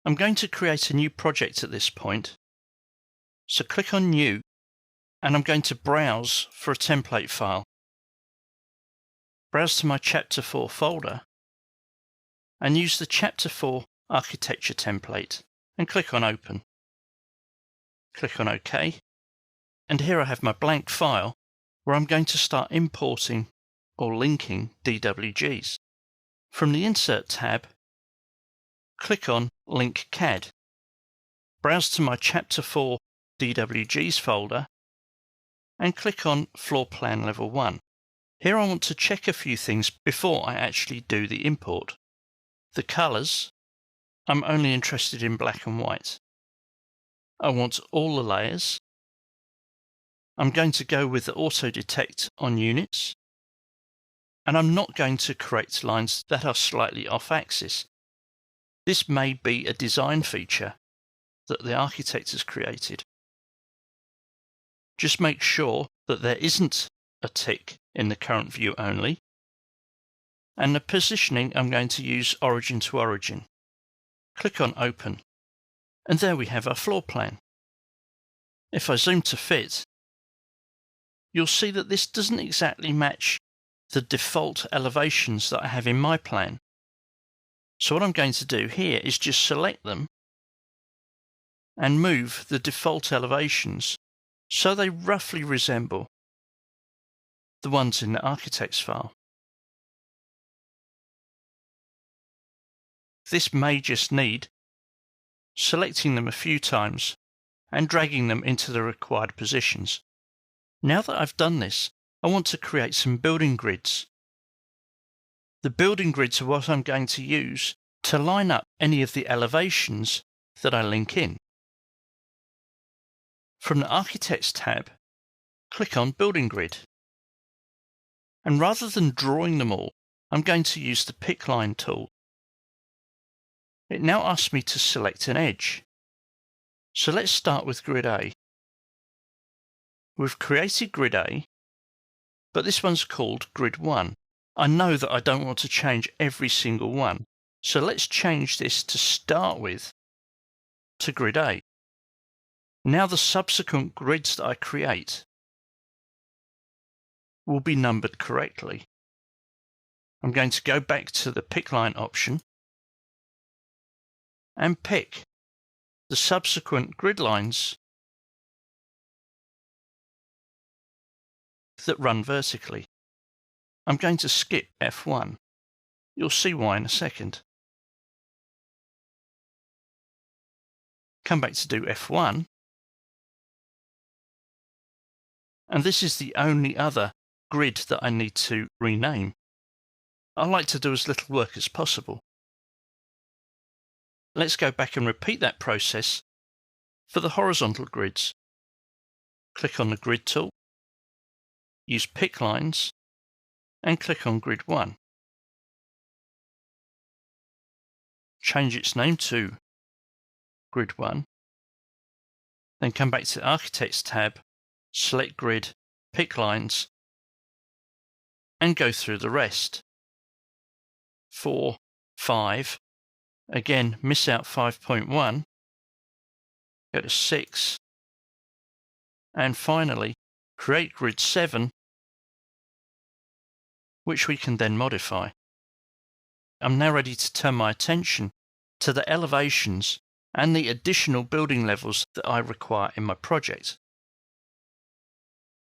I'm going to create a new project at this point. So click on New, and I'm going to browse for a template file. Browse to my Chapter 4 folder and use the Chapter 4 architecture template and click on Open. Click on OK, and here I have my blank file where I'm going to start importing or linking DWGs. From the Insert tab, click on Link CAD. Browse to my Chapter 4 DWGs folder and click on Floor Plan Level 1. Here I want to check a few things before I actually do the import. The colours, I'm only interested in black and white. I want all the layers. I'm going to go with the Auto Detect on units. And I'm not going to create lines that are slightly off axis. This may be a design feature that the architect has created. Just make sure that there isn't a tick in the current view only. And the positioning, I'm going to use origin to origin. Click on Open. And there we have our floor plan. If I zoom to fit, you'll see that this doesn't exactly match the default elevations that I have in my plan. So what I'm going to do here is just select them and move the default elevations so they roughly resemble the ones in the architect's file. This may just need selecting them a few times and dragging them into the required positions. Now that I've done this, I want to create some building grids. The building grids are what I'm going to use to line up any of the elevations that I link in. From the Architects tab, click on Building Grid. And rather than drawing them all, I'm going to use the Pick Line tool. It now asks me to select an edge. So let's start with Grid A. We've created Grid A, but this one's called Grid 1. I know that I don't want to change every single one, so let's change this to start with to Grid A. Now the subsequent grids that I create will be numbered correctly. I'm going to go back to the Pick Line option and pick the subsequent grid lines that run vertically. I'm going to skip F1. You'll see why in a second. Come back to do F1. And this is the only other grid that I need to rename. I like to do as little work as possible. Let's go back and repeat that process for the horizontal grids. Click on the Grid tool, use Pick Lines, and click on Grid 1. Change its name to Grid 1. Then come back to the Architects tab, select Grid, Pick Lines, and go through the rest. 4, 5, again miss out 5.1, go to 6, and finally create Grid 7, which we can then modify. I'm now ready to turn my attention to the elevations and the additional building levels that I require in my project.